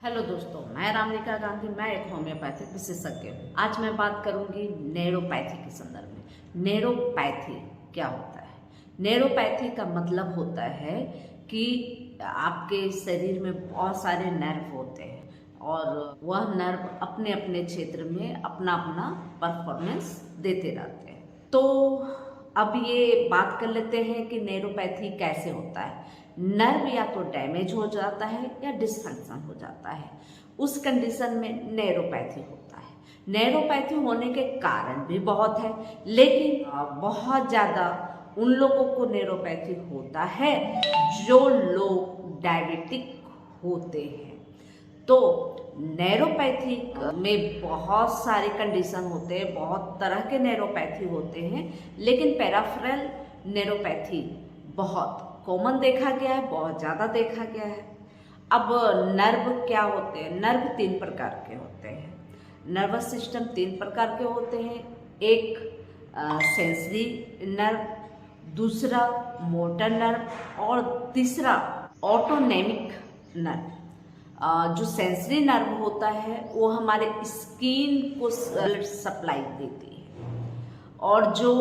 Hello दोस्तों, मैं रामनिका गांधी। मैं एक होम्योपैथिक विशेषज्ञ हूँ। आज मैं बात करूंगी नेरोपैथी के संदर्भ में। नेरोपैथी क्या होता है? नेरोपैथी का मतलब होता है कि आपके शरीर में बहुत सारे नर्व होते हैं और वह नर्व अपने अपने क्षेत्र में अपना अपना परफॉर्मेंस देते रहते हैं। तो अब ये बात कर लेते हैं कि नेरोपैथी कैसे होता है। नर्व या तो डैमेज हो जाता है या डिसफंक्शन हो जाता है, उस कंडीशन में नेरोपैथी होता है। नेरोपैथी होने के कारण भी बहुत है, लेकिन बहुत ज़्यादा उन लोगों को नेरोपैथी होता है जो लोग डायबिटिक होते हैं। तो नेरोपैथिक में बहुत सारे कंडीशन होते हैं, बहुत तरह के नेरोपैथी होते हैं, लेकिन पेरिफेरल नेरोपैथी बहुत कॉमन देखा गया है, बहुत ज़्यादा देखा गया है। अब नर्व क्या होते हैं? नर्व तीन प्रकार के होते हैं। नर्वस सिस्टम तीन प्रकार के होते हैं। एक सेंसरी नर्व, दूसरा मोटर नर्व और तीसरा ऑटोनोमिक नर्व। जो सेंसरी नर्व होता है वो हमारे स्किन को ब्लड सप्लाई देती है, और जो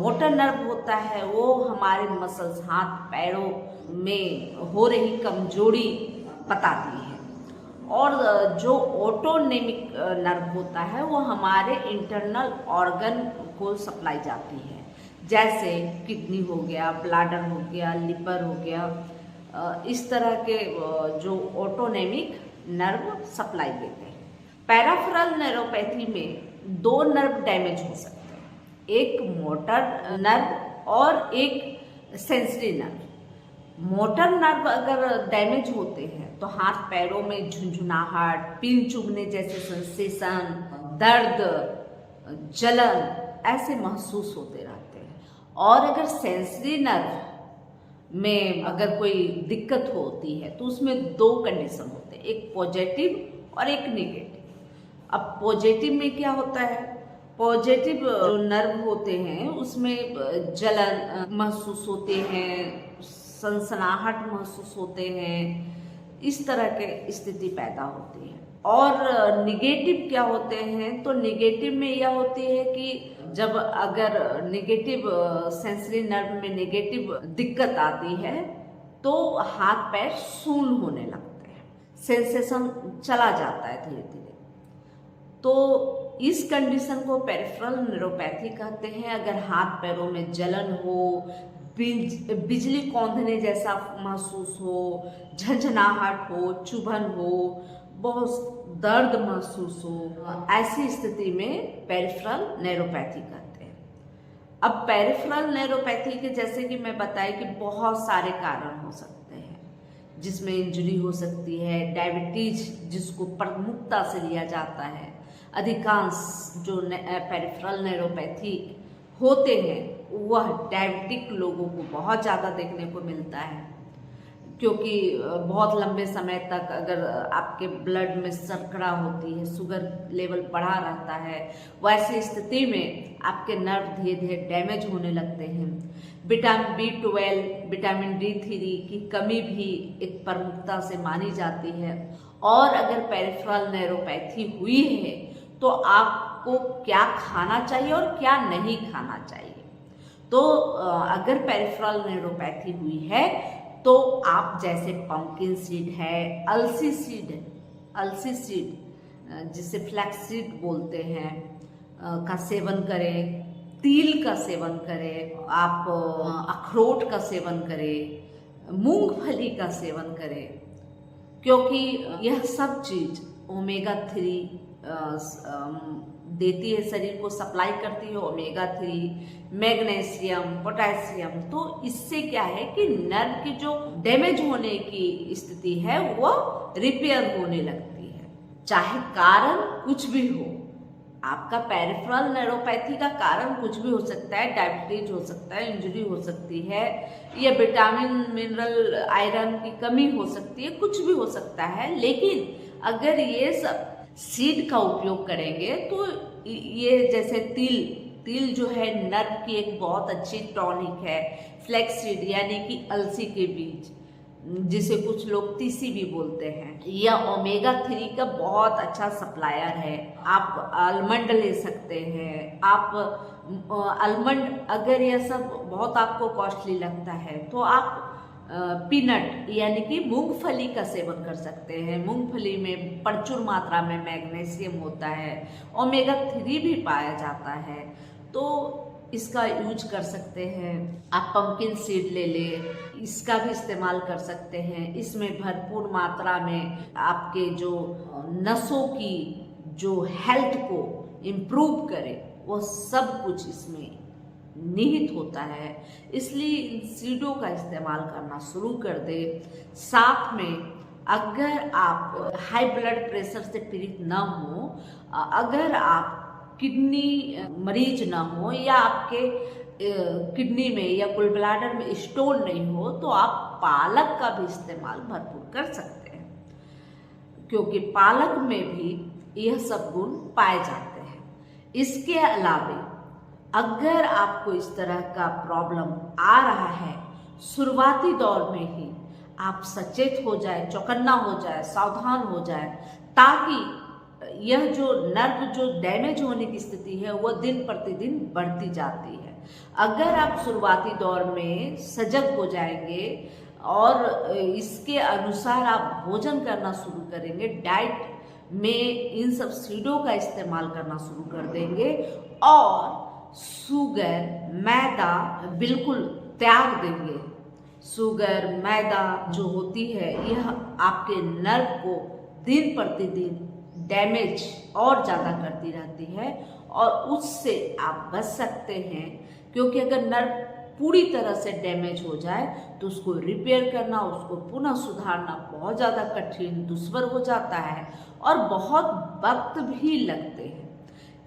मोटर नर्व होता है वो हमारे मसल्स, हाथ पैरों में हो रही कमजोरी बताती है। और जो ऑटोनोमिक नर्व होता है वो हमारे इंटरनल ऑर्गन को सप्लाई जाती है, जैसे किडनी हो गया, ब्लैडर हो गया, लिवर हो गया। इस तरह के जो ऑटोनोमिक नर्व सप्लाई देते हैं। पेरिफेरल नर्वोपैथी में दो नर्व डैमेज हो सकते हैं, एक मोटर नर्व और एक सेंसरी नर्व। मोटर नर्व अगर डैमेज होते हैं तो हाथ पैरों में झुंझुनाहट, पिन चुभने जैसे सेंसेशन, दर्द, जलन ऐसे महसूस होते रहते हैं। और अगर सेंसरी नर्व में अगर कोई दिक्कत होती है तो उसमें दो कंडीशन होते हैं, एक पॉजिटिव और एक निगेटिव। अब पॉजिटिव में क्या होता है? पॉजिटिव जो नर्व होते हैं उसमें जलन महसूस होते हैं, सनसनाहट महसूस होते हैं, इस तरह के स्थिति पैदा होती है। और निगेटिव क्या होते हैं? तो निगेटिव में यह होती है कि जब अगर निगेटिव सेंसरी नर्व में निगेटिव दिक्कत आती है तो हाथ पैर शून्य होने लगते हैं, सेंसेशन चला जाता है धीरे धीरे। तो इस कंडीशन को पेरिफेरल न्यूरोपैथी कहते हैं। अगर हाथ पैरों में जलन हो, बिजली कौंधने जैसा महसूस हो, झंझनाहट हो, चुभन हो, बहुत दर्द महसूस हो, ऐसी स्थिति में पेरिफेरल न्यूरोपैथी कहते हैं। अब पेरिफेरल न्यूरोपैथी के जैसे कि मैं बताई कि बहुत सारे कारण हो सकते हैं, जिसमें इंजरी हो सकती है, डायबिटीज जिसको प्रमुखता से लिया जाता है। अधिकांश जो पेरिफेरल न्यूरोपैथी होते हैं वह डायबिटिक लोगों को बहुत ज़्यादा देखने को मिलता है, क्योंकि बहुत लंबे समय तक अगर आपके ब्लड में शर्करा होती है, शुगर लेवल बढ़ा रहता है, वैसी स्थिति में आपके नर्व धीरे धीरे डैमेज होने लगते हैं। विटामिन B12, विटामिन D3 की कमी भी एक प्रमुखता से मानी जाती है। और अगर पेरिफेरल न्यूरोपैथी हुई है तो आपको क्या खाना चाहिए और क्या नहीं खाना चाहिए। तो अगर पेरिफेरल न्यूरोपैथी हुई है तो आप जैसे पंपकिन सीड है, अलसी सीड जिसे फ्लैक्स सीड बोलते हैं का सेवन करें, तिल का सेवन करें, आप अखरोट का सेवन करें, मूंगफली का सेवन करें, क्योंकि यह सब चीज ओमेगा 3 देती है, शरीर को सप्लाई करती है। Omega 3, magnesium, potassium. तो इससे क्या है कि नर्व की जो डैमेज होने की स्थिति है वह रिपेयर होने लगती है। चाहे कारण कुछ भी हो, आपका पेरिफेरल न्यूरोपैथी का कारण कुछ भी हो सकता है, डायबिटीज हो सकता है, इंजरी हो सकती है, या विटामिन मिनरल आयरन की कमी हो सकती है, कुछ भी हो सकता है। लेकिन अगर ये सब सीड का उपयोग करेंगे तो ये जैसे तिल जो है नर्व की एक बहुत अच्छी टॉनिक है। फ्लैक्स सीड यानी कि अलसी के बीज, जिसे कुछ लोग तीसी भी बोलते हैं, यह ओमेगा 3 का बहुत अच्छा सप्लायर है। आप आलमंड ले सकते हैं। आप आलमंड, अगर यह सब बहुत आपको कॉस्टली लगता है तो आप पीनट यानी कि मूंगफली का सेवन कर सकते हैं। मूंगफली में प्रचुर मात्रा में मैग्नीशियम होता है, ओमेगा 3 भी पाया जाता है, तो इसका यूज कर सकते हैं। आप पंपकिन सीड ले लें, इसका भी इस्तेमाल कर सकते हैं। इसमें भरपूर मात्रा में आपके जो नसों की जो हेल्थ को इम्प्रूव करे वो सब कुछ इसमें निहित होता है। इसलिए इन सीडों का इस्तेमाल करना शुरू कर दे। साथ में अगर आप हाई ब्लड प्रेशर से पीड़ित ना हो, अगर आप किडनी मरीज ना हो या आपके किडनी में या गुल ब्लैडर में स्टोन नहीं हो, तो आप पालक का भी इस्तेमाल भरपूर कर सकते हैं, क्योंकि पालक में भी यह सब गुण पाए जाते हैं। इसके अलावा अगर आपको इस तरह का प्रॉब्लम आ रहा है, शुरुआती दौर में ही आप सचेत हो जाए, चौकन्ना हो जाए, सावधान हो जाए, ताकि यह जो नर्व जो डैमेज होने की स्थिति है वह दिन प्रतिदिन बढ़ती जाती है। अगर आप शुरुआती दौर में सजग हो जाएंगे और इसके अनुसार आप भोजन करना शुरू करेंगे, डाइट में इन सब सीडों का इस्तेमाल करना शुरू कर देंगे और शुगर, मैदा बिल्कुल त्याग देंगे। शुगर, मैदा जो होती है यह आपके नर्व को दिन प्रतिदिन डैमेज और ज़्यादा करती रहती है और उससे आप बच सकते हैं, क्योंकि अगर नर्व पूरी तरह से डैमेज हो जाए तो उसको रिपेयर करना, उसको पुनः सुधारना बहुत ज़्यादा कठिन, दुश्वार हो जाता है और बहुत वक्त भी लगते हैं।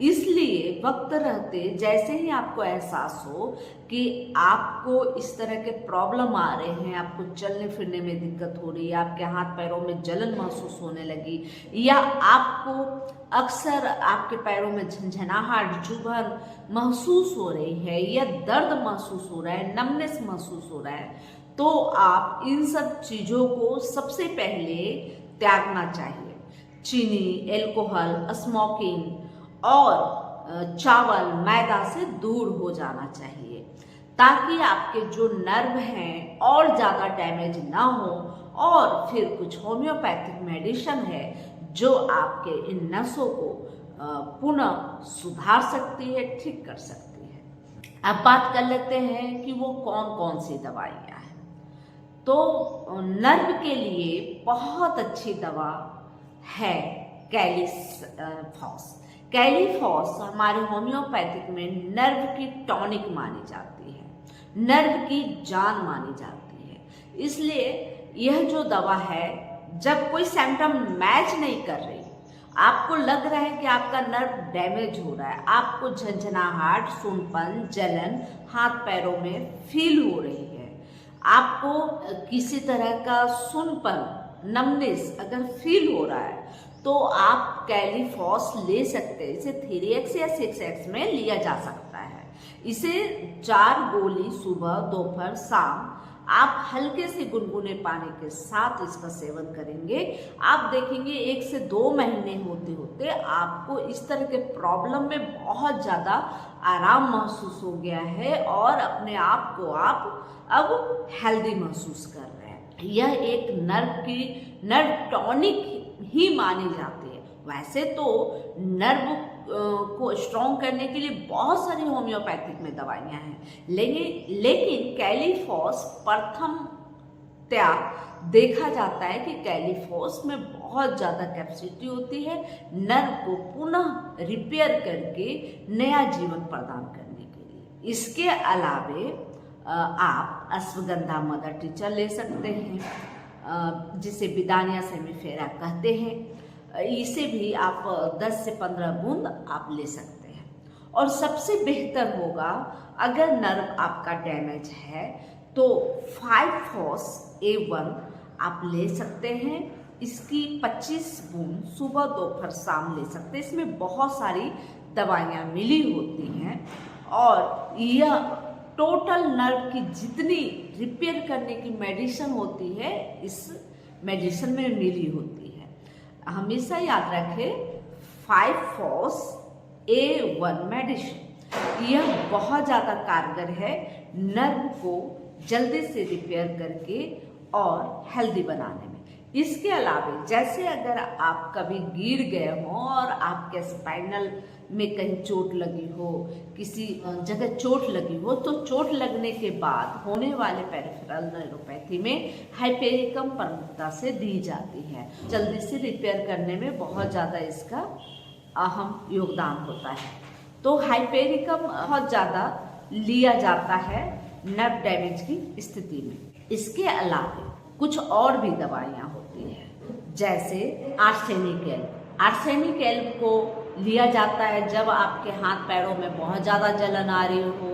इसलिए वक्त रहते जैसे ही आपको एहसास हो कि आपको इस तरह के प्रॉब्लम आ रहे हैं, आपको चलने फिरने में दिक्कत हो रही है, आपके हाथ पैरों में जलन महसूस होने लगी, या आपको अक्सर आपके पैरों में झंझनाहट, चुभन महसूस हो रही है या दर्द महसूस हो रहा है, नमनेस महसूस हो रहा है, तो आप इन सब चीज़ों को सबसे पहले त्यागना चाहिए। चीनी, अल्कोहल, स्मोकिंग और चावल, मैदा से दूर हो जाना चाहिए, ताकि आपके जो नर्व हैं और ज़्यादा डैमेज ना हो। और फिर कुछ होम्योपैथिक मेडिसिन है जो आपके इन नसों को पुनः सुधार सकती है, ठीक कर सकती है। अब बात कर लेते हैं कि वो कौन कौन सी दवाइयाँ हैं। तो नर्व के लिए बहुत अच्छी दवा है कैलीफॉस। कैलीफॉस हमारे होम्योपैथिक में नर्व की टॉनिक मानी जाती है, नर्व की जान मानी जाती है। इसलिए यह जो दवा है, जब कोई सिम्टम मैच नहीं कर रही, आपको लग रहा है कि आपका नर्व डैमेज हो रहा है, आपको झंझनाहट, सूनपन, जलन हाथ पैरों में फील हो रही है, आपको किसी तरह का सूनपन, नमनेस अगर फील हो रहा है, तो आप कैलीफॉस ले सकते हैं। इसे 3x या 6x में लिया जा सकता है। इसे 4 गोली सुबह, दोपहर, शाम आप हल्के से गुनगुने पानी के साथ इसका सेवन करेंगे। आप देखेंगे 1 से 2 महीने होते होते आपको इस तरह के प्रॉब्लम में बहुत ज़्यादा आराम महसूस हो गया है और अपने आप को आप अब हेल्दी महसूस कर रहे हैं। यह एक नर्व टॉनिक ही मानी जाती है। वैसे तो नर्व को स्ट्रॉन्ग करने के लिए बहुत सारी होम्योपैथिक में दवाइयाँ हैं, लेकिन कैलीफॉस प्रथमतया देखा जाता है कि कैलीफॉस में बहुत ज़्यादा कैपेसिटी होती है नर्व को पुनः रिपेयर करके नया जीवन प्रदान करने के लिए। इसके अलावे आप अश्वगंधा मदर टीचर ले सकते हैं, जिसे बिदानिया सेमीफेरा कहते हैं। इसे भी आप 10 से 15 बूंद आप ले सकते हैं। और सबसे बेहतर होगा, अगर नर्व आपका डैमेज है तो 5-FOS-A1 आप ले सकते हैं। इसकी 25 बूंद सुबह, दोपहर, शाम ले सकते हैं। इसमें बहुत सारी दवाइयाँ मिली होती हैं और यह टोटल नर्व की जितनी रिपेयर करने की मेडिसिन होती है, इस मेडिसिन में मिली होती है। हमेशा याद रखें 5-FOS-A1 मेडिसिन, यह बहुत ज़्यादा कारगर है नर्व को जल्दी से रिपेयर करके और हेल्दी बनाने में। इसके अलावा जैसे अगर आप कभी गिर गए हो और आपके स्पाइनल में कहीं चोट लगी हो, किसी जगह चोट लगी हो, तो चोट लगने के बाद होने वाले पेरिफेरल न्यूरोपैथी में हाइपेरिकम प्रमुखता से दी जाती है। जल्दी से रिपेयर करने में बहुत ज़्यादा इसका अहम योगदान होता है। तो हाइपेरिकम बहुत ज़्यादा लिया जाता है नर्व डैमेज की स्थिति में। इसके अलावा कुछ और भी दवाइयाँ होती हैं, जैसे आर्सेनिक एल्ब। आर्सेनिक एल्ब को लिया जाता है जब आपके हाथ पैरों में बहुत ज़्यादा जलन आ रही हो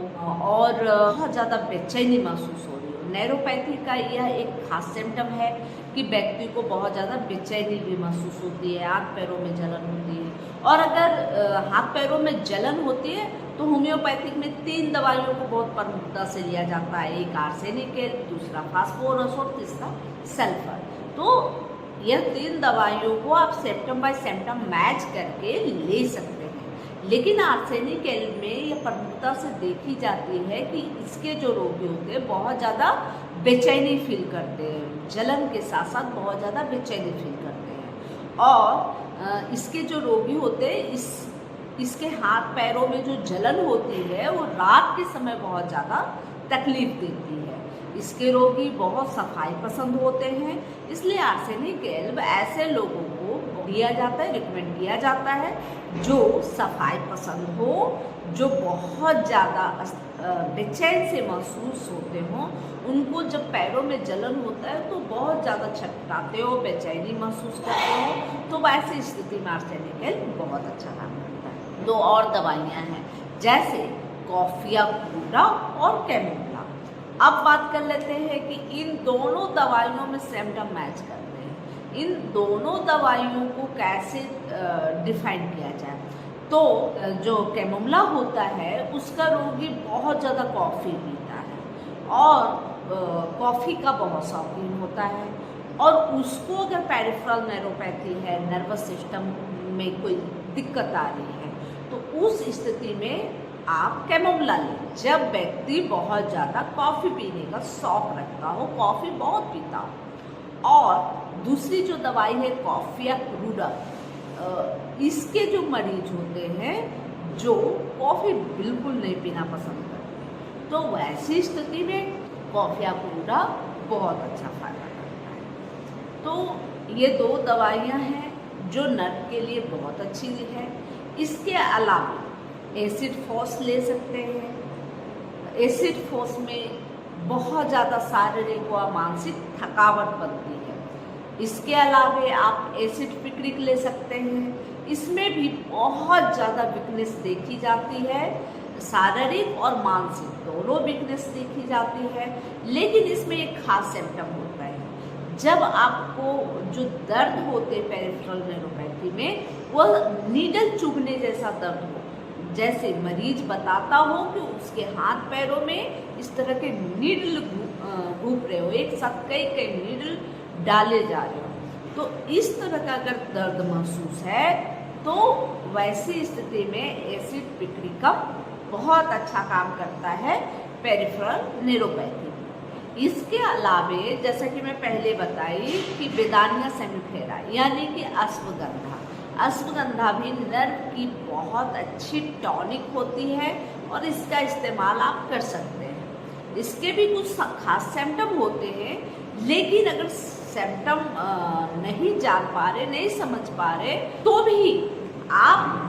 और बहुत ज़्यादा बेचैनी महसूस हो रही हो। नैरोपैथी का यह एक खास सिम्टम है कि व्यक्ति को बहुत ज़्यादा बेचैनी भी महसूस होती है, हाथ पैरों में जलन होती है। और अगर हाथ पैरों में जलन होती है तो होम्योपैथिक में 3 दवाइयों को बहुत प्रमुखता से लिया जाता है, एक आर्सेनिक एल्ब, दूसरा फास्फोरस और तीसरा सल्फर। तो यह 3 दवाइयों को आप सिम्टम बाय सिम्टम मैच करके ले सकते हैं। लेकिन आर्सेनिक एल्ब में यह प्रमुखता से देखी जाती है कि इसके जो रोगी होते हैं बहुत ज़्यादा बेचैनी फील करते हैं, जलन के साथ साथ बहुत ज़्यादा बेचैनी फील करते हैं। और इसके जो रोगी होते हैं इसके हाथ पैरों में जो जलन होती है वो रात के समय बहुत ज़्यादा तकलीफ देती है। इसके रोगी बहुत सफाई पसंद होते हैं, इसलिए आर्सेनिक एल्ब ऐसे लोगों को दिया जाता है, रिकमेंड किया जाता है जो सफाई पसंद हो, जो बहुत ज़्यादा बेचैन से महसूस होते हों। उनको जब पैरों में जलन होता है तो बहुत ज़्यादा छटपटाते हो, बेचैनी महसूस करते हो, तो वैसी स्थिति में आर्सेनिक एल्ब बहुत अच्छा काम करता है। 2 और दवाइयाँ हैं, जैसे कॉफिया क्रूरा और कैमोमिला। अब बात कर लेते हैं कि इन दोनों दवाइयों में सिम्टम मैच करते हैं। इन दोनों दवाइयों को कैसे डिफाइन किया जाए, तो जो कैमोमिला होता है उसका रोगी बहुत ज़्यादा कॉफ़ी पीता है और कॉफ़ी का बहुत शौकीन होता है, और उसको अगर पेरिफेरल न्यूरोपैथी है, नर्वस सिस्टम में कोई दिक्कत आ रही है, तो उस स्थिति में आप कैमोमिला लें। जब व्यक्ति बहुत ज़्यादा कॉफ़ी पीने का शौक रखता हो, कॉफ़ी बहुत पीता हो। और दूसरी जो दवाई है कॉफिया क्रूरा, इसके जो मरीज होते हैं जो कॉफ़ी बिल्कुल नहीं पीना पसंद करते, तो वैसी स्थिति में कॉफिया क्रूरा बहुत अच्छा फायदा करता है। तो ये 2 दवाइयाँ हैं जो नर्व के लिए बहुत अच्छी है। इसके अलावा एसिड फॉस ले सकते हैं। एसिड फॉस में बहुत ज़्यादा शारीरिक व मानसिक थकावट बनती है। इसके अलावा आप एसिड पिक्रिक ले सकते हैं। इसमें भी बहुत ज़्यादा वीकनेस देखी जाती है, शारीरिक और मानसिक दोनों वीकनेस देखी जाती है। लेकिन इसमें एक खास सिम्टम होता है, जब आपको जो दर्द होते पेरिफेरल न्यूरोपैथी में वह नीडल चुभने जैसा दर्द हो, जैसे मरीज बताता हो कि उसके हाथ पैरों में इस तरह के नीडल घूम रहे हो, एक साथ कई नीडल डाले जा रहे हो, तो इस तरह का अगर दर्द महसूस है तो वैसी स्थिति में एसिड पिक्रिकम बहुत अच्छा काम करता है पेरिफेरल न्यूरोपैथी। इसके अलावे जैसा कि मैं पहले बताई कि बेदानिया सेमिफेरा यानी कि अश्वगंधा, अश्वगंधा भी नर्व की बहुत अच्छी टॉनिक होती है और इसका इस्तेमाल आप कर सकते हैं। इसके भी कुछ खास सिम्टम होते हैं, लेकिन अगर सिम्टम नहीं जान पा रहे, नहीं समझ पा रहे, तो भी आप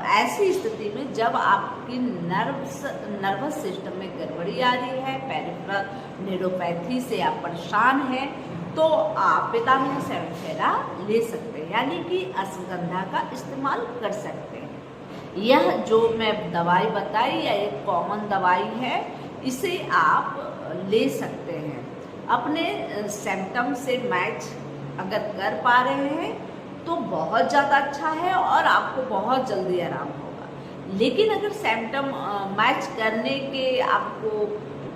ऐसी स्थिति में जब आपकी नर्वस सिस्टम में गड़बड़ी आ रही है, पेरिफेरल न्यूरोपैथी से आप परेशान हैं, तो आप बेदानिया सेमिफेरा ले सकते हैं, यानी कि अश्वगंधा का इस्तेमाल कर सकते हैं। यह जो मैं दवाई बताई यह एक कॉमन दवाई है, इसे आप ले सकते हैं। अपने सिम्टम से मैच अगर कर पा रहे हैं तो बहुत ज़्यादा अच्छा है और आपको बहुत जल्दी आराम होगा। लेकिन अगर सिम्टम मैच करने के आपको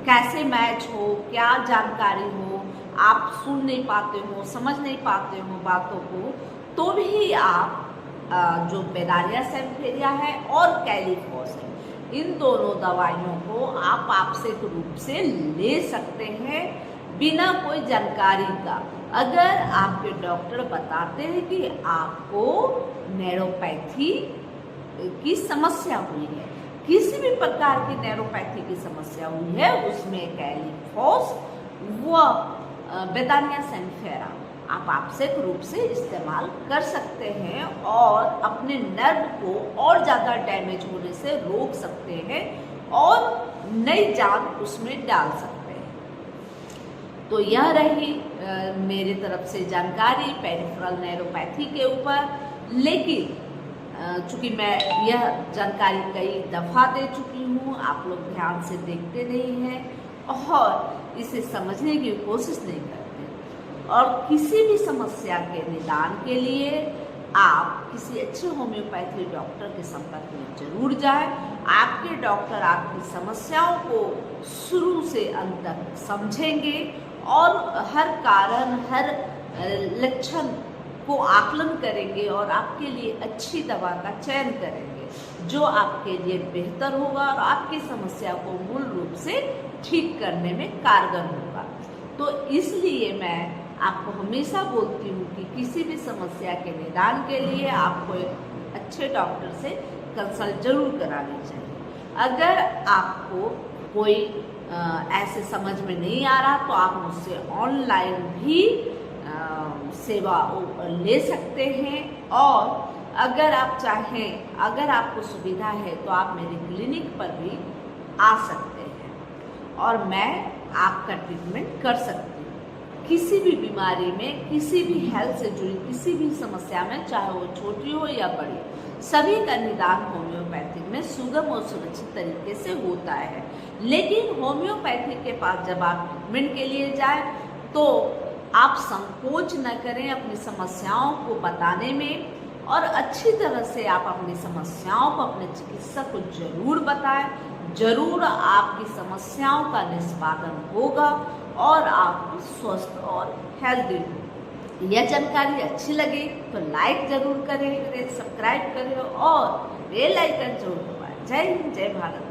कैसे मैच हो, क्या जानकारी हो, आप सुन नहीं पाते हो, समझ नहीं पाते हो बातों को, तो भी आप जो बेदारिया सेम्फेरिया है और कैलिफॉस है, इन दोनों दवाइयों को आप आवश्यक रूप से ले सकते हैं बिना कोई जानकारी का। अगर आपके डॉक्टर बताते हैं कि आपको नैरोपैथी की समस्या हुई है, किसी भी प्रकार की नैरोपैथी की समस्या हुई है, उसमें कैलिफॉस व बेदानिया सेम्फेरा आप आवश्यक रूप से इस्तेमाल कर सकते हैं और अपने नर्व को और ज़्यादा डैमेज होने से रोक सकते हैं और नई जान उसमें डाल सकते हैं। तो यह रही मेरी तरफ से जानकारी पेरिफेरल नैरोपैथी के ऊपर। लेकिन चूँकि मैं यह जानकारी कई दफ़ा दे चुकी हूँ, आप लोग ध्यान से देखते नहीं हैं और इसे समझने की कोशिश नहीं करते। और किसी भी समस्या के निदान के लिए आप किसी अच्छे होम्योपैथी डॉक्टर के संपर्क में जरूर जाएं। आपके डॉक्टर आपकी समस्याओं को शुरू से अंत तक समझेंगे और हर कारण, हर लक्षण को आकलन करेंगे और आपके लिए अच्छी दवा का चयन करेंगे जो आपके लिए बेहतर होगा और आपकी समस्या को मूल रूप से ठीक करने में कारगर होगा। तो इसलिए मैं आपको हमेशा बोलती हूँ कि किसी भी समस्या के निदान के लिए आपको एक अच्छे डॉक्टर से कंसल्ट जरूर करानी चाहिए। अगर आपको कोई ऐसे समझ में नहीं आ रहा तो आप मुझसे ऑनलाइन भी सेवा ले सकते हैं और अगर आप चाहें, अगर आपको सुविधा है तो आप मेरे क्लिनिक पर भी आ सकते हैं और मैं आपका ट्रीटमेंट कर सकती हूँ। किसी भी बीमारी में, किसी भी हेल्थ से जुड़ी किसी भी समस्या में, चाहे वो छोटी हो या बड़ी, सभी का निदान होम्योपैथिक में सुगम और सुरक्षित तरीके से होता है। लेकिन होम्योपैथिक के पास जब आप ट्रीटमेंट के लिए जाएं तो आप संकोच न करें अपनी समस्याओं को बताने में और अच्छी तरह से आप अपनी समस्याओं को अपने चिकित्सक को जरूर बताएं। जरूर आपकी समस्याओं का निष्पादन होगा और आप स्वस्थ और हेल्दी हो। यह जानकारी अच्छी लगे तो लाइक जरूर करें, सब्सक्राइब करें और बेल आइकन जरूर दबाएं। जय हिंद, जय भारत।